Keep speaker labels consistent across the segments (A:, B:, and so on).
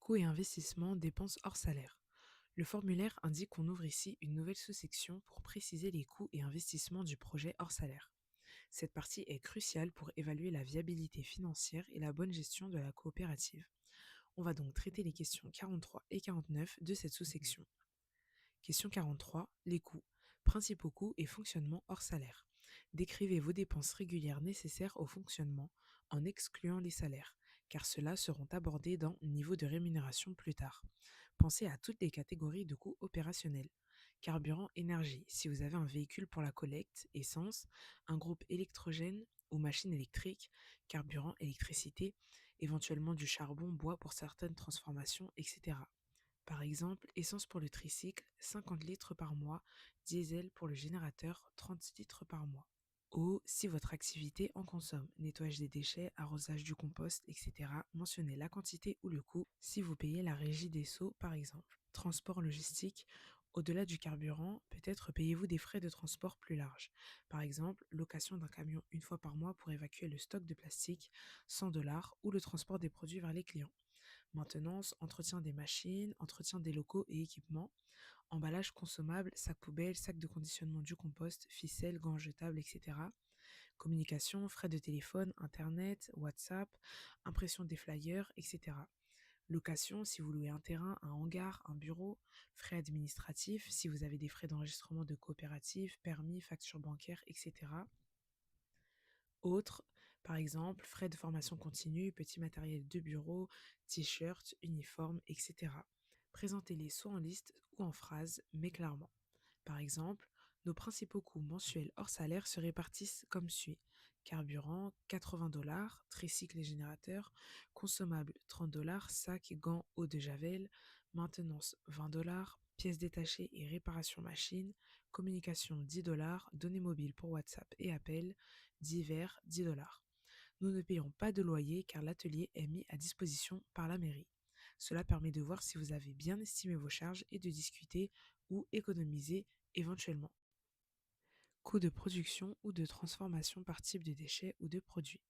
A: Coûts et investissements, dépenses hors salaire. Le formulaire indique qu'on ouvre ici une nouvelle sous-section pour préciser les coûts et investissements du projet hors salaire. Cette partie est cruciale pour évaluer la viabilité financière et la bonne gestion de la coopérative. On va donc traiter les questions 43 et 49 de cette sous-section. Question 43. Les coûts. Principaux coûts et fonctionnement hors salaire. Décrivez vos dépenses régulières nécessaires au fonctionnement en excluant les salaires, car ceux-là seront abordés dans niveau de rémunération plus tard. Pensez à toutes les catégories de coûts opérationnels. Carburant, énergie, si vous avez un véhicule pour la collecte, essence, un groupe électrogène ou machine électrique, carburant, électricité, éventuellement du charbon, bois pour certaines transformations, etc. Par exemple, essence pour le tricycle, 50 litres par mois, diesel pour le générateur, 30 litres par mois. Eau, si votre activité en consomme, nettoyage des déchets, arrosage du compost, etc. Mentionnez la quantité ou le coût si vous payez la régie des seaux, par exemple. Transport logistique, au-delà du carburant, peut-être payez-vous des frais de transport plus larges. Par exemple, location d'un camion une fois par mois pour évacuer le stock de plastique, 100 $ ou le transport des produits vers les clients. Maintenance, entretien des machines, entretien des locaux et équipements, emballage consommable, sac poubelle, sac de conditionnement du compost, ficelle, gants jetables, etc. Communication, frais de téléphone, internet, WhatsApp, impression des flyers, etc. Location, si vous louez un terrain, un hangar, un bureau, frais administratifs, si vous avez des frais d'enregistrement de coopérative, permis, factures bancaires, etc. Autres, par exemple, frais de formation continue, petit matériel de bureau, t-shirts, uniformes, etc. Présentez-les soit en liste ou en phrase, mais clairement. Par exemple, nos principaux coûts mensuels hors salaire se répartissent comme suit. Carburant, 80 $, tricycle et générateur, consommable, 30 $, sac, gants, eau de javel, maintenance, 20 $, pièces détachées et réparation machine, communication, 10 $, données mobiles pour WhatsApp et appels, divers, 10 $. Nous ne payons pas de loyer car l'atelier est mis à disposition par la mairie. Cela permet de voir si vous avez bien estimé vos charges et de discuter ou économiser éventuellement. Coût de production ou de transformation par type de déchets ou de produits.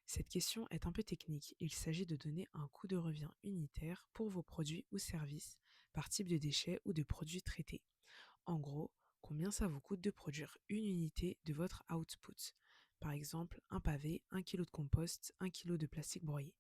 A: Cette question est un peu technique. Il s'agit de donner un coût de revient unitaire pour vos produits ou services par type de déchets ou de produits traités. En gros, combien ça vous coûte de produire une unité de votre output. Par exemple, un pavé, 1 kg de compost, 1 kg de plastique broyé.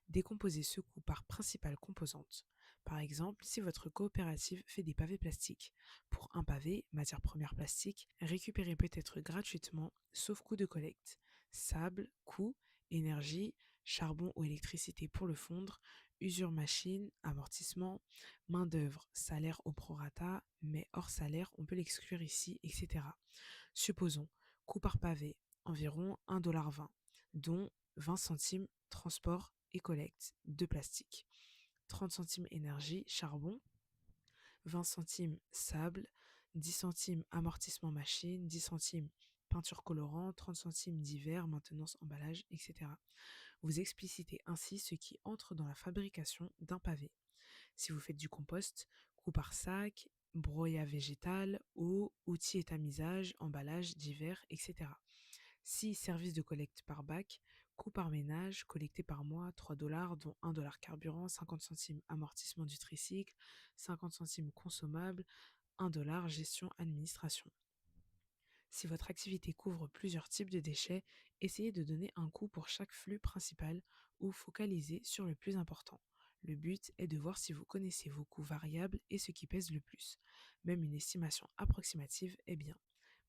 A: Décomposez ce coût par principale composante. Par exemple, si votre coopérative fait des pavés plastiques, pour un pavé, matière première plastique, récupérez peut-être gratuitement, sauf coût de collecte. Sable, coût, énergie, charbon ou électricité pour le fondre, usure machine, amortissement, main-d'œuvre, salaire au prorata, mais hors salaire, on peut l'exclure ici, etc. Supposons, coût par pavé, environ 1,20 $, dont 20 centimes transport et collecte de plastique, 30 centimes énergie, charbon, 20 centimes sable, 10 centimes amortissement machine, 10 centimes peinture colorant, 30 centimes divers, maintenance, emballage, etc. Vous explicitez ainsi ce qui entre dans la fabrication d'un pavé. Si vous faites du compost, coût par sac, broyat végétal, eau, outils et tamisage, emballage divers, etc. Si service de collecte par bac, coût par ménage, collecté par mois, 3 $, dont 1 $ carburant, 50 centimes amortissement du tricycle, 50 centimes consommable, 1 $ gestion administration. Si votre activité couvre plusieurs types de déchets, essayez de donner un coût pour chaque flux principal ou focalisez sur le plus important. Le but est de voir si vous connaissez vos coûts variables et ce qui pèse le plus. Même une estimation approximative est bien.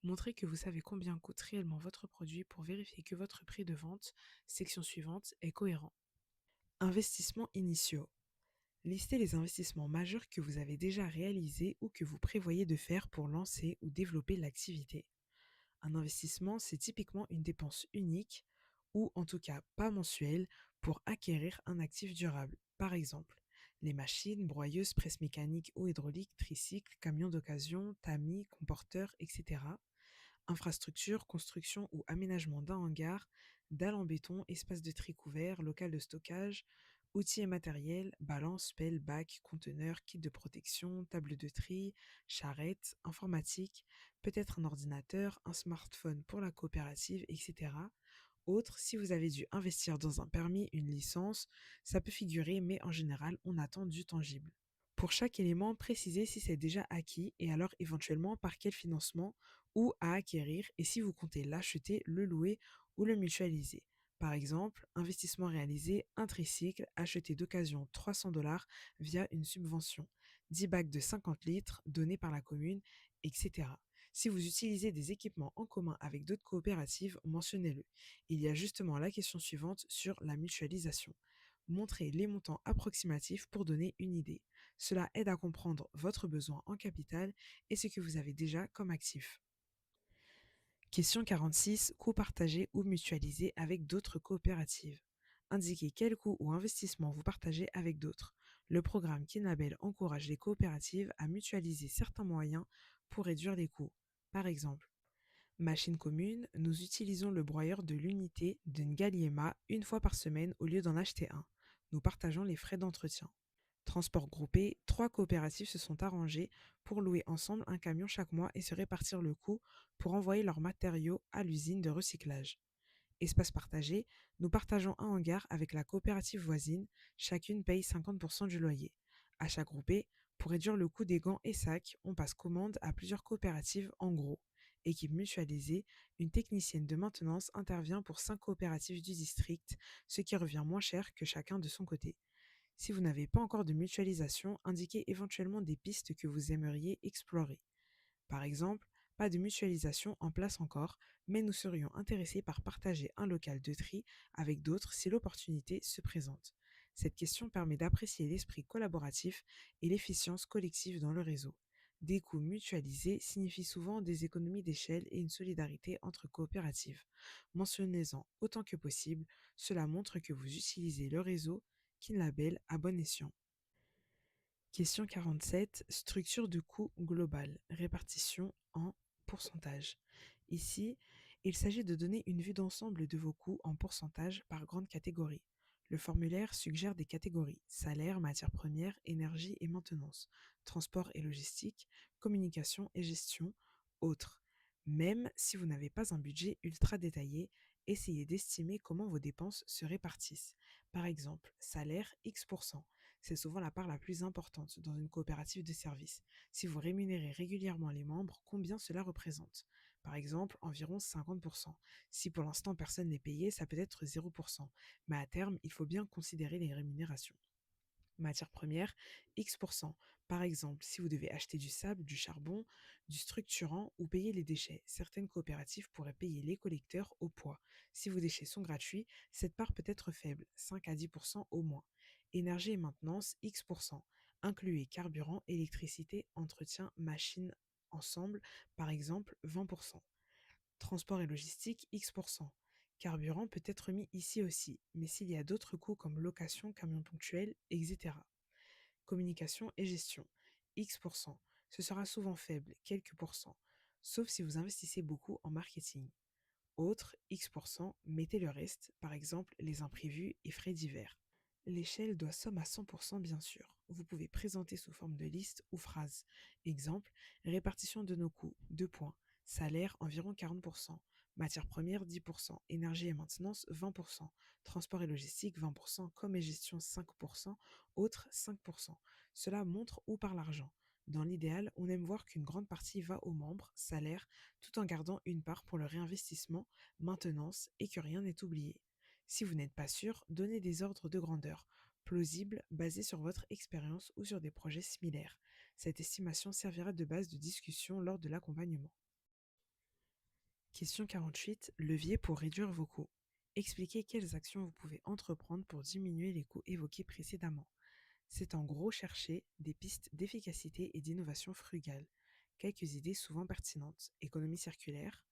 A: Montrez que vous savez combien coûte réellement votre produit pour vérifier que votre prix de vente, section suivante, est cohérent. Investissements initiaux. Listez les investissements majeurs que vous avez déjà réalisés ou que vous prévoyez de faire pour lancer ou développer l'activité. Un investissement, c'est typiquement une dépense unique, ou en tout cas pas mensuelle, pour acquérir un actif durable. Par exemple, les machines, broyeuses, presses mécaniques ou hydrauliques, tricycles, camions d'occasion, tamis, comporteurs, etc. Infrastructure, construction ou aménagement d'un hangar, dalles en béton, espace de tri couvert, local de stockage, outils et matériel, balance, pelle, bac, conteneur, kit de protection, table de tri, charrette, informatique, peut-être un ordinateur, un smartphone pour la coopérative, etc. Autre, si vous avez dû investir dans un permis, une licence, ça peut figurer, mais en général, on attend du tangible. Pour chaque élément, précisez si c'est déjà acquis et alors éventuellement par quel financement ou à acquérir et si vous comptez l'acheter, le louer ou le mutualiser. Par exemple, investissement réalisé, un tricycle, acheté d'occasion 300 $ via une subvention, 10 bacs de 50 litres donnés par la commune, etc. Si vous utilisez des équipements en commun avec d'autres coopératives, mentionnez-le. Il y a justement la question suivante sur la mutualisation. Montrez les montants approximatifs pour donner une idée. Cela aide à comprendre votre besoin en capital et ce que vous avez déjà comme actif. Question 46. Coûts partagés ou mutualisés avec d'autres coopératives. Indiquez quels coûts ou investissements vous partagez avec d'autres. Le programme Kinlabel encourage les coopératives à mutualiser certains moyens pour réduire les coûts. Par exemple, machine commune, nous utilisons le broyeur de l'unité de Ngaliema une fois par semaine au lieu d'en acheter un. Nous partageons les frais d'entretien. Transport groupé, 3 coopératives se sont arrangées pour louer ensemble un camion chaque mois et se répartir le coût pour envoyer leurs matériaux à l'usine de recyclage. Espace partagé, nous partageons un hangar avec la coopérative voisine, chacune paye 50% du loyer. Achat groupé, pour réduire le coût des gants et sacs, on passe commande à plusieurs coopératives en gros. Équipe mutualisée, une technicienne de maintenance intervient pour 5 coopératives du district, ce qui revient moins cher que chacun de son côté. Si vous n'avez pas encore de mutualisation, indiquez éventuellement des pistes que vous aimeriez explorer. Par exemple, pas de mutualisation en place encore, mais nous serions intéressés par partager un local de tri avec d'autres si l'opportunité se présente. Cette question permet d'apprécier l'esprit collaboratif et l'efficience collective dans le réseau. Des coûts mutualisés signifient souvent des économies d'échelle et une solidarité entre coopératives. Mentionnez-en autant que possible, cela montre que vous utilisez le réseau Kinlabel à bon escient. Question 47. Structure de coût global. Répartition en pourcentage. Ici, il s'agit de donner une vue d'ensemble de vos coûts en pourcentage par grande catégorie. Le formulaire suggère des catégories: salaire, matières premières, énergie et maintenance, transport et logistique, communication et gestion, autres. Même si vous n'avez pas un budget ultra détaillé, essayez d'estimer comment vos dépenses se répartissent. Par exemple, salaire X%. C'est souvent la part la plus importante dans une coopérative de services. Si vous rémunérez régulièrement les membres, combien cela représente? Par exemple, environ 50%. Si pour l'instant personne n'est payé, ça peut être 0%. Mais à terme, il faut bien considérer les rémunérations. Matières premières, X%. Par exemple, si vous devez acheter du sable, du charbon, du structurant ou payer les déchets, certaines coopératives pourraient payer les collecteurs au poids. Si vos déchets sont gratuits, cette part peut être faible, 5 à 10% au moins. Énergie et maintenance, X%. Incluez carburant, électricité, entretien, machines ensemble, par exemple 20%. Transport et logistique, X%. Carburant peut être mis ici aussi, mais s'il y a d'autres coûts comme location, camion ponctuel, etc. Communication et gestion, X%. Ce sera souvent faible, quelques pourcents, sauf si vous investissez beaucoup en marketing. Autres, X%, mettez le reste, par exemple les imprévus et frais divers. L'échelle doit somme à 100% bien sûr. Vous pouvez présenter sous forme de liste ou phrase. Exemple, répartition de nos coûts, 2 points. Salaire environ 40%. Matières premières 10%. Énergie et maintenance 20%. Transport et logistique 20%. Com et gestion 5%. Autres 5%. Cela montre où part l'argent. Dans l'idéal, on aime voir qu'une grande partie va aux membres, salaire, tout en gardant une part pour le réinvestissement, maintenance et que rien n'est oublié. Si vous n'êtes pas sûr, donnez des ordres de grandeur, plausibles, basés sur votre expérience ou sur des projets similaires. Cette estimation servira de base de discussion lors de l'accompagnement. Question 48. Levier pour réduire vos coûts. Expliquez quelles actions vous pouvez entreprendre pour diminuer les coûts évoqués précédemment. C'est en gros chercher des pistes d'efficacité et d'innovation frugale. Quelques idées souvent pertinentes. Économie circulaire.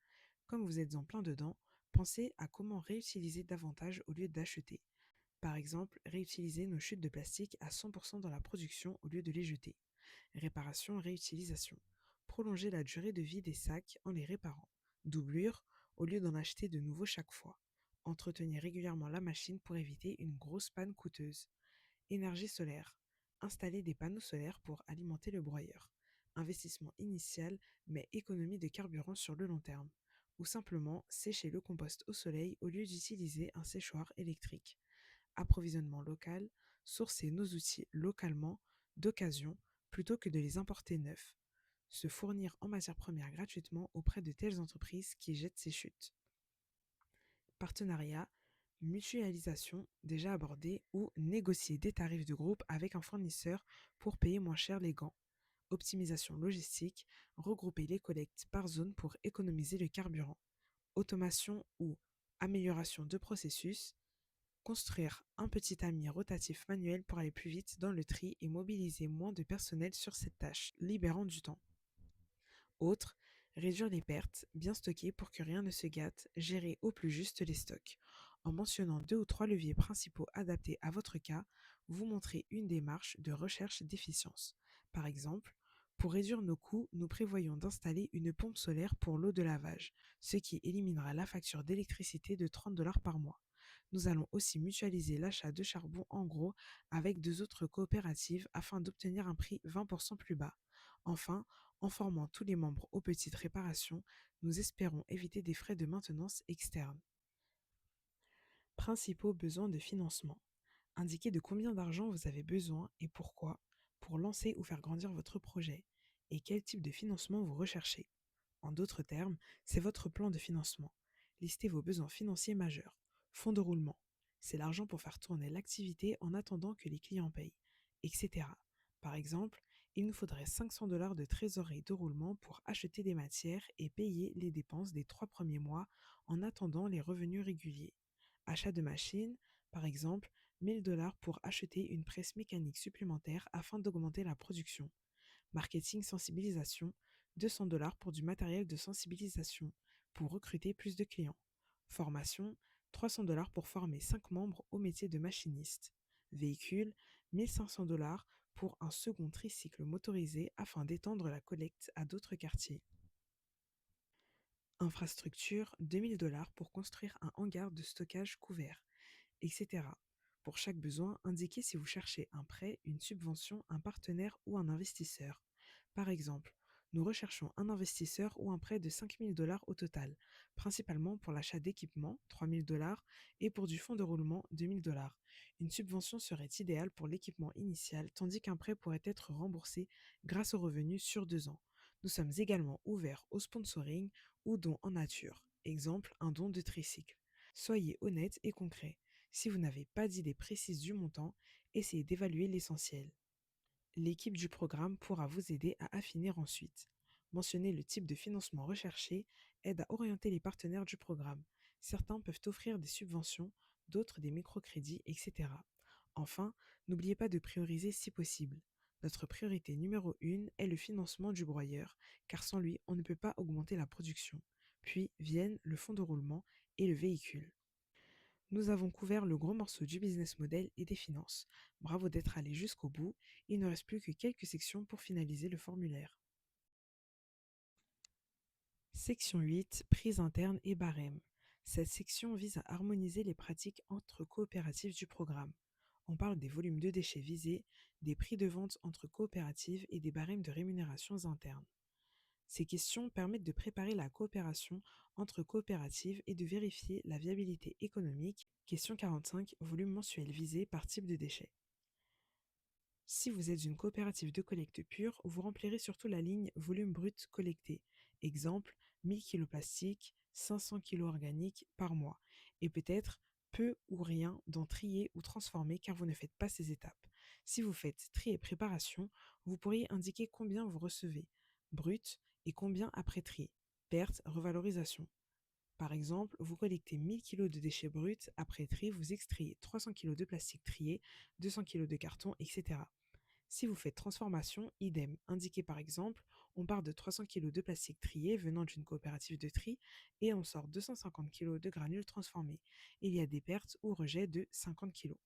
A: Comme vous êtes en plein dedans, pensez à comment réutiliser davantage au lieu d'acheter. Par exemple, réutiliser nos chutes de plastique à 100% dans la production au lieu de les jeter. Réparation, réutilisation. Prolonger la durée de vie des sacs en les réparant. Doublure, au lieu d'en acheter de nouveaux chaque fois. Entretenir régulièrement la machine pour éviter une grosse panne coûteuse. Énergie solaire. Installer des panneaux solaires pour alimenter le broyeur. Investissement initial, mais économie de carburant sur le long terme. ou simplement sécher le compost au soleil au lieu d'utiliser un séchoir électrique. Approvisionnement local, sourcer nos outils localement, d'occasion, plutôt que de les importer neufs. Se fournir en matières premières gratuitement auprès de telles entreprises qui jettent ces chutes. Partenariat, mutualisation déjà abordée ou négocier des tarifs de groupe avec un fournisseur pour payer moins cher les gants. Optimisation logistique, regrouper les collectes par zone pour économiser le carburant. Automation ou amélioration de processus, construire un petit tamis rotatif manuel pour aller plus vite dans le tri et mobiliser moins de personnel sur cette tâche, libérant du temps. Autre, réduire les pertes, bien stocker pour que rien ne se gâte, gérer au plus juste les stocks. En mentionnant 2 ou 3 leviers principaux adaptés à votre cas, vous montrez une démarche de recherche d'efficience. Par exemple, pour réduire nos coûts, nous prévoyons d'installer une pompe solaire pour l'eau de lavage, ce qui éliminera la facture d'électricité de 30 $ par mois. Nous allons aussi mutualiser l'achat de charbon en gros avec 2 autres coopératives afin d'obtenir un prix 20% plus bas. Enfin, en formant tous les membres aux petites réparations, nous espérons éviter des frais de maintenance externes. Principaux besoins de financement. Indiquez de combien d'argent vous avez besoin et pourquoi pour lancer ou faire grandir votre projet et quel type de financement vous recherchez. En d'autres termes, c'est votre plan de financement. Listez vos besoins financiers majeurs. Fonds de roulement. C'est l'argent pour faire tourner l'activité en attendant que les clients payent, etc. Par exemple, il nous faudrait 500 $ de trésorerie de roulement pour acheter des matières et payer les dépenses des 3 premiers mois en attendant les revenus réguliers. Achat de machines, par exemple, 1000 $ pour acheter une presse mécanique supplémentaire afin d'augmenter la production. Marketing sensibilisation, 200 $ pour du matériel de sensibilisation, pour recruter plus de clients. Formation, 300 $ pour former 5 membres au métier de machiniste. Véhicule, 1500 $ pour un second tricycle motorisé afin d'étendre la collecte à d'autres quartiers. Infrastructure, 2000 $ pour construire un hangar de stockage couvert, etc. Pour chaque besoin, indiquez si vous cherchez un prêt, une subvention, un partenaire ou un investisseur. Par exemple, nous recherchons un investisseur ou un prêt de 5000 $ au total, principalement pour l'achat d'équipements, 3000 $ et pour du fonds de roulement, 2000 $. Une subvention serait idéale pour l'équipement initial, tandis qu'un prêt pourrait être remboursé grâce aux revenus sur 2 ans. Nous sommes également ouverts au sponsoring ou dons en nature, exemple un don de tricycle. Soyez honnête et concret. Si vous n'avez pas d'idée précise du montant, essayez d'évaluer l'essentiel. L'équipe du programme pourra vous aider à affiner ensuite. Mentionner le type de financement recherché aide à orienter les partenaires du programme. Certains peuvent offrir des subventions, d'autres des microcrédits, etc. Enfin, n'oubliez pas de prioriser si possible. Notre priorité numéro 1 est le financement du broyeur, car sans lui, on ne peut pas augmenter la production. Puis viennent le fonds de roulement et le véhicule. Nous avons couvert le gros morceau du business model et des finances. Bravo d'être allé jusqu'au bout. Il ne reste plus que quelques sections pour finaliser le formulaire. Section 8, prise interne et barème. Cette section vise à harmoniser les pratiques entre coopératives du programme. On parle des volumes de déchets visés, des prix de vente entre coopératives et des barèmes de rémunérations internes. Ces questions permettent de préparer la coopération entre coopératives et de vérifier la viabilité économique. Question 45, volume mensuel visé par type de déchets. Si vous êtes une coopérative de collecte pure, vous remplirez surtout la ligne volume brut collecté. Exemple, 1000 kg plastique, 500 kg organique par mois. Et peut-être peu ou rien d'en trier ou transformer car vous ne faites pas ces étapes. Si vous faites tri et préparation, vous pourriez indiquer combien vous recevez, brut, et combien après tri, perte, revalorisation. Par exemple, vous collectez 1000 kg de déchets bruts, après tri, vous extrayez 300 kg de plastique trié, 200 kg de carton, etc. Si vous faites transformation, idem, indiqué par exemple, on part de 300 kg de plastique trié venant d'une coopérative de tri et on sort 250 kg de granules transformés. Il y a des pertes ou rejets de 50 kg.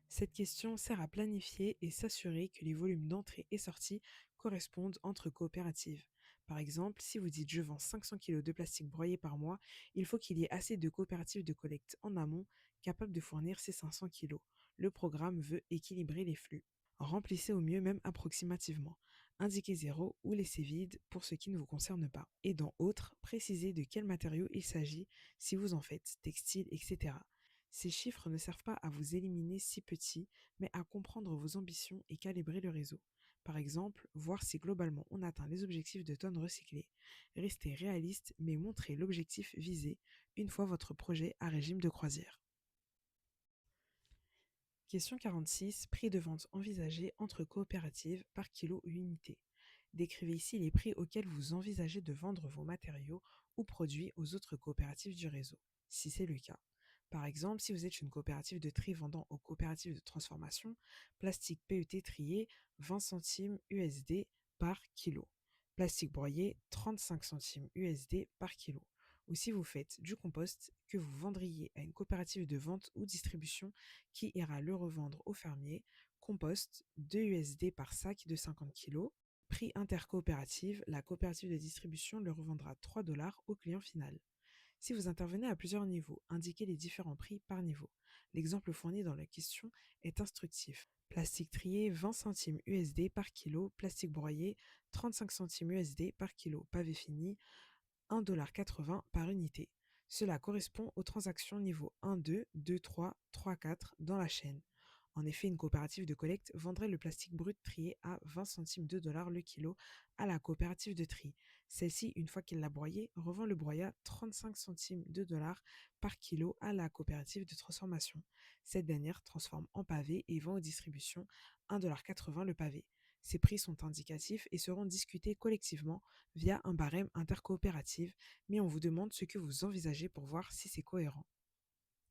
A: Cette question sert à planifier et s'assurer que les volumes d'entrée et sortie correspondent entre coopératives. Par exemple, si vous dites je vends 500 kg de plastique broyé par mois, il faut qu'il y ait assez de coopératives de collecte en amont capables de fournir ces 500 kg. Le programme veut équilibrer les flux. Remplissez au mieux même approximativement. indiquez 0 ou laissez vide pour ce qui ne vous concerne pas. Et dans autres, précisez de quel matériau il s'agit si vous en faites, textile, etc. Ces chiffres ne servent pas à vous éliminer si petit, mais à comprendre vos ambitions et calibrer le réseau. Par exemple, voir si globalement on atteint les objectifs de tonnes recyclées. Restez réaliste, mais montrez l'objectif visé une fois votre projet à régime de croisière. Question 46. Prix de vente envisagé entre coopératives par kilo ou unité. Décrivez ici les prix auxquels vous envisagez de vendre vos matériaux ou produits aux autres coopératives du réseau, si c'est le cas. Par exemple, si vous êtes une coopérative de tri vendant aux coopératives de transformation, plastique PET trié 20 centimes USD par kilo. Plastique broyé 35 centimes USD par kilo. Ou si vous faites du compost que vous vendriez à une coopérative de vente ou distribution qui ira le revendre aux fermiers, compost 2 USD par sac de 50 kg. Prix intercoopérative, la coopérative de distribution le revendra 3 dollars au client final. Si vous intervenez à plusieurs niveaux, indiquez les différents prix par niveau. L'exemple fourni dans la question est instructif. Plastique trié 20 centimes USD par kilo, plastique broyé 35 centimes USD par kilo, pavé fini 1,80$ par unité. Cela correspond aux transactions niveau 1, 2, 2, 3, 3, 4 dans la chaîne. En effet, une coopérative de collecte vendrait le plastique brut trié à 20 centimes de dollars le kilo à la coopérative de tri. Celle-ci, une fois qu'elle l'a broyé, revend le broyat 35 centimes de dollars par kilo à la coopérative de transformation. Cette dernière transforme en pavé et vend aux distributions 1,80$ le pavé. Ces prix sont indicatifs et seront discutés collectivement via un barème intercoopérative, mais on vous demande ce que vous envisagez pour voir si c'est cohérent.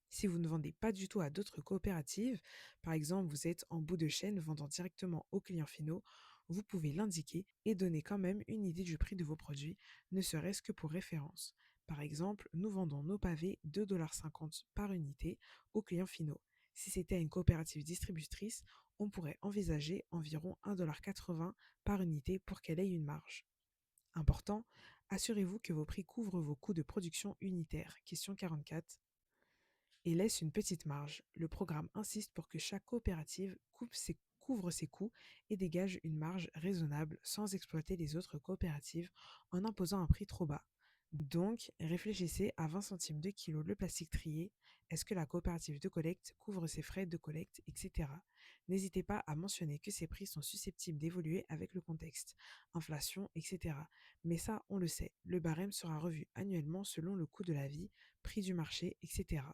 A: Si vous ne vendez pas du tout à d'autres coopératives, par exemple vous êtes en bout de chaîne vendant directement aux clients finaux, vous pouvez l'indiquer et donner quand même une idée du prix de vos produits, ne serait-ce que pour référence. Par exemple, nous vendons nos pavés 2,50$ par unité aux clients finaux. Si c'était à une coopérative distributrice, on pourrait envisager environ 1,80$ par unité pour qu'elle ait une marge. Important, assurez-vous que vos prix couvrent vos coûts de production unitaires. Question 44. Et laisse une petite marge. Le programme insiste pour que chaque coopérative couvre ses coûts et dégage une marge raisonnable sans exploiter les autres coopératives en imposant un prix trop bas. Donc, réfléchissez à 20 centimes de kilo le plastique trié. Est-ce que la coopérative de collecte couvre ses frais de collecte, etc. N'hésitez pas à mentionner que ces prix sont susceptibles d'évoluer avec le contexte, inflation, etc. Mais ça, on le sait, le barème sera revu annuellement selon le coût de la vie, prix du marché, etc.